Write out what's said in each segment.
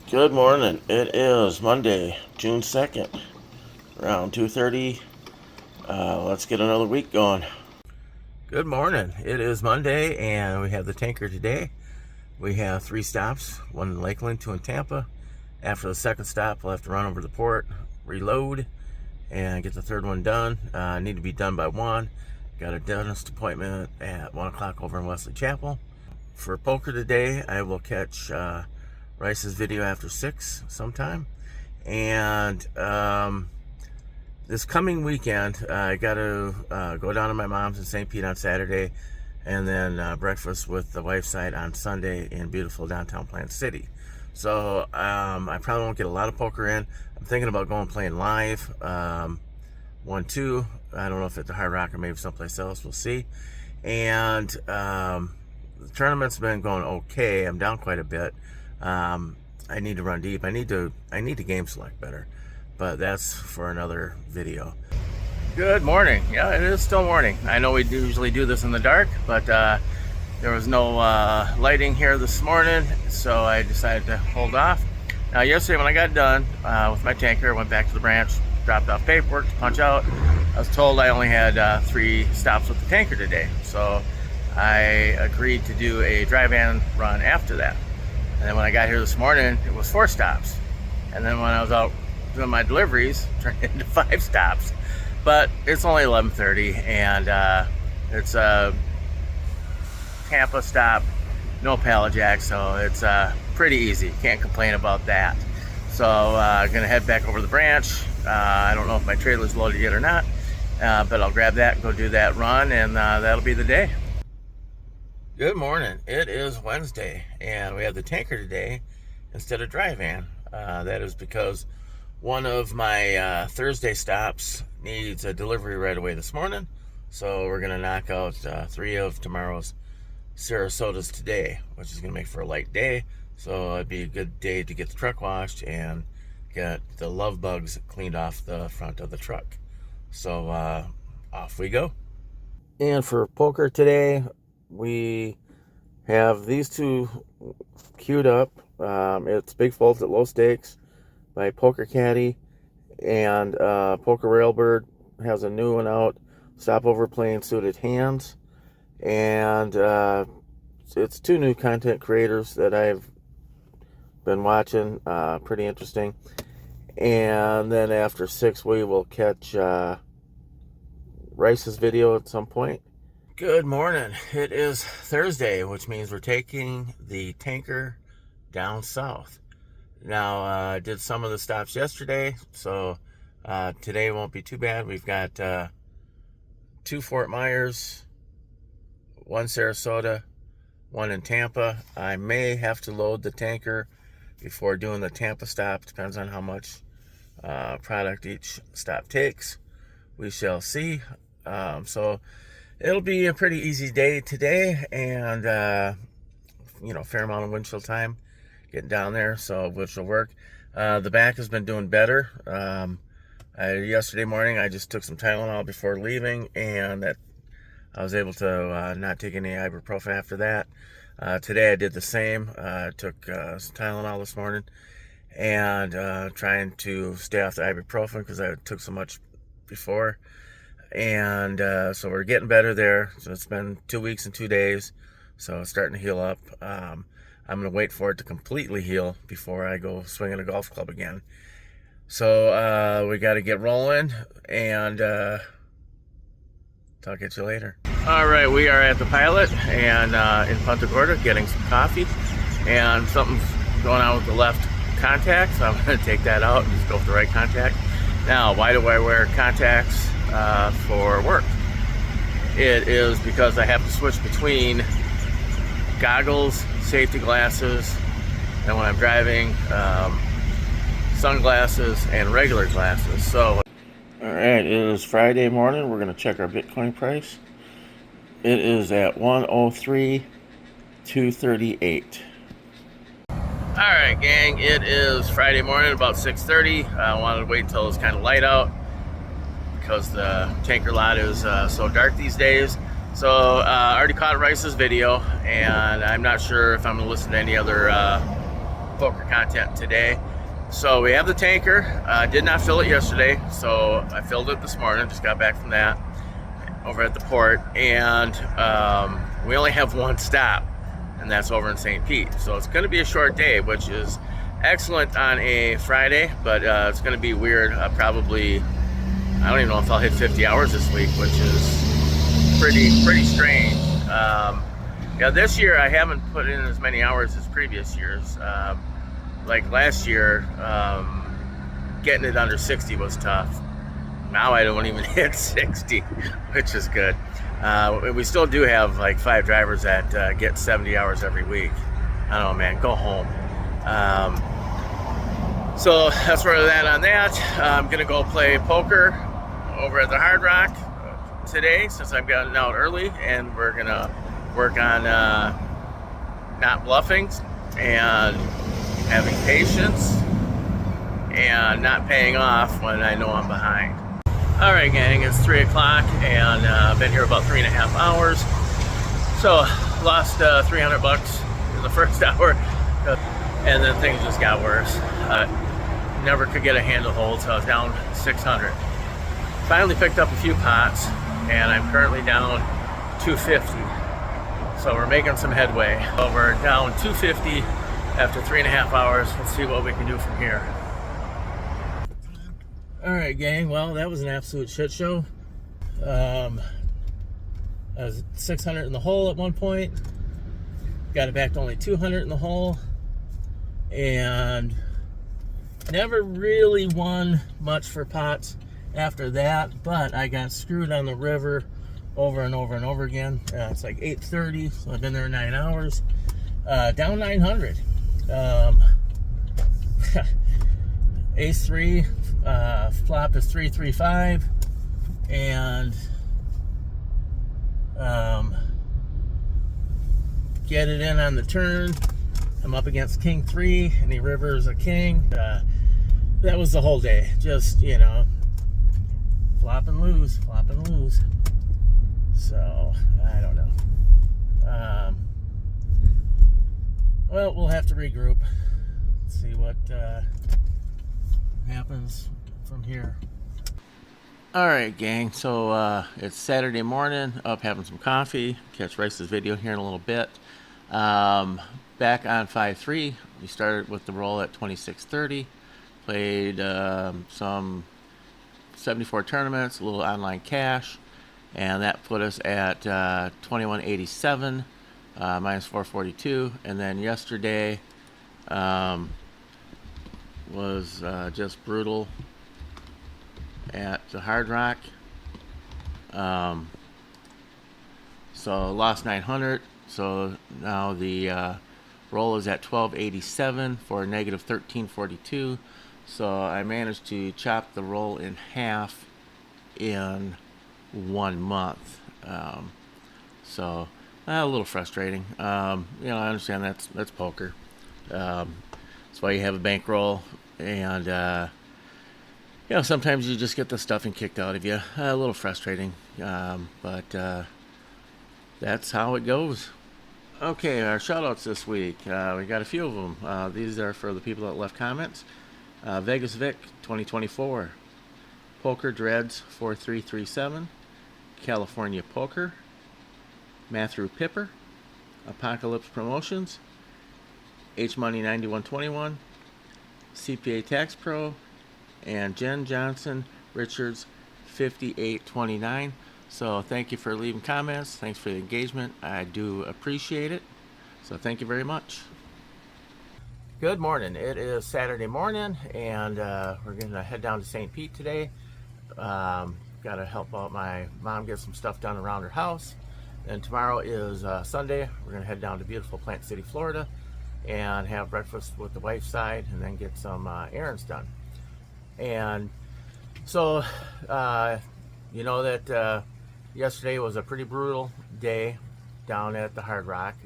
Good morning. It is Monday, June 2nd, around 2:30. Let's get another week going. Good morning. It is Monday, and we have the tanker today. We have 3 stops, one in Lakeland, 2 in Tampa. After the second stop, we'll have to run over to the port, reload, and get the third one done. Need to be done by 1. Got a dentist appointment at 1 o'clock over in Wesley Chapel. For poker today, I will catch Rice's video after 6 sometime. And this coming weekend, I got to go down to my mom's in St. Pete on Saturday, and then breakfast with the wife's side on Sunday in beautiful downtown Plant City. So I probably won't get a lot of poker in. I'm thinking about going playing live, 1-2. I don't know if at the Hard Rock or maybe someplace else. We'll see. And the tournament's been going okay. I'm down quite a bit. I need to run deep. I need to game select better, but that's for another video. Good morning. Yeah, it is still morning. I know we usually do this in the dark, but there was no lighting here this morning, so I decided to hold off. Now, yesterday when I got done with my tanker, I went back to the branch, dropped off paperwork to punch out. I was told I only had 3 stops with the tanker today, so I agreed to do a dry van run after that. And then when I got here this morning, it was 4 stops. And then when I was out doing my deliveries, it turned into 5 stops. But it's only 11:30, and it's a Tampa stop, no pallet jack, so it's pretty easy. Can't complain about that. So I'm gonna head back over to the branch. I don't know if my trailer's loaded yet or not, but I'll grab that and go do that run, and that'll be the day. Good morning. It is Wednesday, and we have the tanker today instead of dry van. That is because one of my Thursday stops needs a delivery right away this morning, so we're going to knock out 3 of tomorrow's Sarasotas today, which is going to make for a light day, so it'd be a good day to get the truck washed and get the love bugs cleaned off the front of the truck. So off we go. And for poker today, we have these 2 queued up. It's Big Folds at Low Stakes by Poker Caddy, and Poker Railbird has a new one out, Stopover Playing Suited Hands. And it's 2 new content creators that I've been watching, pretty interesting. And then after 6, we will catch Rice's video at some point. Good morning. It is Thursday, which means we're taking the tanker down south. Now, I did some of the stops yesterday, so today won't be too bad. We've got 2 Fort Myers, 1 Sarasota, 1 in Tampa. I may have to load the tanker before doing the Tampa stop. Depends on how much product each stop takes. We shall see. So it'll be a pretty easy day today, and fair amount of windshield time getting down there, so which will work. The back has been doing better. Yesterday morning I just took some Tylenol before leaving, and that I was able to not take any ibuprofen after that. Today I did the same. Took some Tylenol this morning, and trying to stay off the ibuprofen because I took so much before. And so we're getting better there. So it's been 2 weeks and 2 days, so it's starting to heal up. I'm going to wait for it to completely heal before I go swinging a golf club again. So we got to get rolling, and talk at you later. All right, we are at the Pilot and in Punta Gorda getting some coffee, and something's going on with the left contact, so I'm going to take that out and just go with the right contact. Now, why do I wear contacts for work? It is because I have to switch between goggles, safety glasses, and when I'm driving, sunglasses and regular glasses. So, all right, it is Friday morning. We're going to check our Bitcoin price. It is at 103,238. All right, gang, it is Friday morning, about 6:30. I wanted to wait until it's kind of light out because the tanker lot is so dark these days. So I already caught Rice's video, and I'm not sure if I'm going to listen to any other poker content today. So we have the tanker. Did not fill it yesterday, so I filled it this morning. Just got back from that over at the port, and we only have one stop, and that's over in St. Pete. So it's going to be a short day, which is excellent on a Friday, but it's going to be weird. Probably, I don't even know if I'll hit 50 hours this week, which is pretty strange. Yeah, this year I haven't put in as many hours as previous years. Like last year, getting it under 60 was tough. Now I don't even hit 60, which is good. We still do have like 5 drivers that get 70 hours every week. I don't know, man, go home. So that's where I'm at on that. I'm gonna go play poker over at the Hard Rock today, since I've gotten out early, and we're gonna work on not bluffing and having patience and not paying off when I know I'm behind. All right, gang, it's 3 o'clock, and I've been here about 3.5 hours. So lost $300 in the first hour, and then things just got worse. Never could get a handle hold, so I was down 600. Finally picked up a few pots, and I'm currently down 250. So we're making some headway. So we're down 250 after 3.5 hours. Let's see what we can do from here. All right, gang. Well, that was an absolute shit show. I was 600 in the hole at one point. Got it back to only 200 in the hole, and never really won much for pots after that. But I got screwed on the river over and over and over again. It's like 8:30, so I've been there 9 hours. Down 900. Ace 3, flop is 335, and get it in on the turn. I'm up against King 3, and the river is a king. That was the whole day. Just, you know, flop and lose, flop and lose. So, I don't know. Well, we'll have to regroup. See what happens from here. All right, gang. So it's Saturday morning. Up having some coffee. Catch Rice's video here in a little bit. Back on 5-3. We started with the roll at 2630. Played some 74 tournaments, a little online cash, and that put us at 2187, minus 442. And then yesterday was just brutal at the Hard Rock. So lost 900. So now the roll is at 1287 for a negative 1342. So I managed to chop the roll in half in 1 month. So a little frustrating. You know, I understand that's poker. That's why you have a bankroll, and you know, sometimes you just get the stuffing kicked out of you. A little frustrating, but that's how it goes. Okay, our shout-outs this week. We got a few of them. These are for the people that left comments. Vegas Vic 2024, Poker Dreads 4337, California Poker, Matthew Pipper, Apocalypse Promotions, H Money 9121, CPA Tax Pro, and Jen Johnson Richards 5829. So thank you for leaving comments. Thanks for the engagement. I do appreciate it. So thank you very much. Good morning. It is Saturday morning, and we're going to head down to St. Pete today. Got to help out my mom get some stuff done around her house. And tomorrow is Sunday. We're going to head down to beautiful Plant City, Florida, and have breakfast with the wife's side, and then get some errands done. And so, you know that yesterday was a pretty brutal day down at the Hard Rock.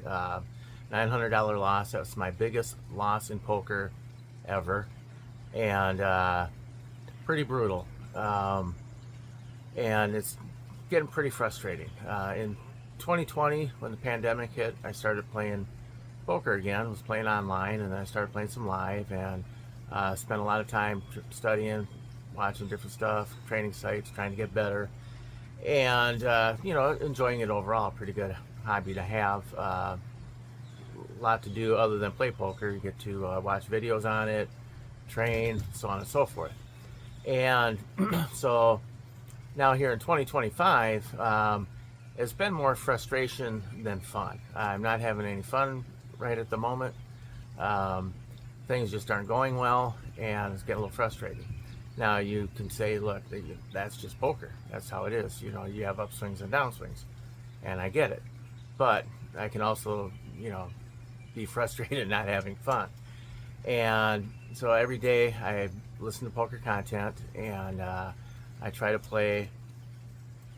$900 loss. That's my biggest loss in poker ever, and pretty brutal. And it's getting pretty frustrating. In 2020, when the pandemic hit, I started playing poker again. Was playing online, and then I started playing some live, and spent a lot of time studying, watching different stuff, training sites, trying to get better, and enjoying it overall. Pretty good hobby to have. A lot to do other than play poker. You get to watch videos on it, train, so on and so forth. And so now here in 2025, it's been more frustration than fun. I'm not having any fun right at the moment. Um, Things just aren't going well, and it's getting a little frustrating. Now you can say, look, that's just poker. That's how it is. You have upswings and downswings, and I get it. But I can also, be frustrated not having fun. And so every day I listen to poker content, and I try to play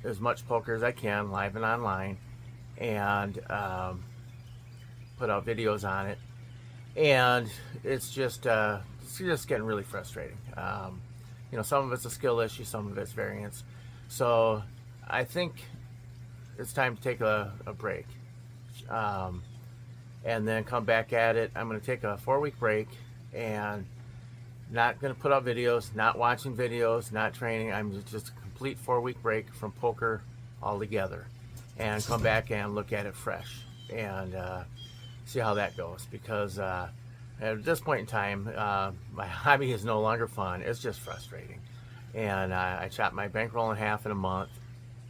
as much poker as I can, live and online, and put out videos on it. And it's just getting really frustrating. Some of it's a skill issue, some of it's variance. So I think it's time to take a break. And then come back at it. I'm going to take a 4-week break, and not going to put out videos, not watching videos, not training. I'm just a complete 4-week break from poker altogether, and come back and look at it fresh, and see how that goes. Because at this point in time, my hobby is no longer fun. It's just frustrating, and I chopped my bankroll in half in a month,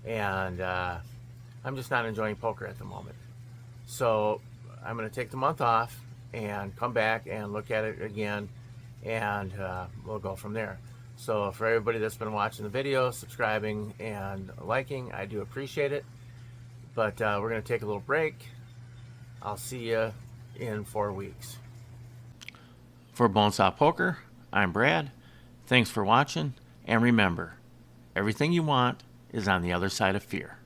and I'm just not enjoying poker at the moment. So I'm going to take the month off and come back and look at it again, and we'll go from there. So for everybody that's been watching the video, subscribing and liking, I do appreciate it. But we're going to take a little break. I'll see you in 4 weeks. For Bonesaw Poker, I'm Brad. Thanks for watching, and remember, everything you want is on the other side of fear.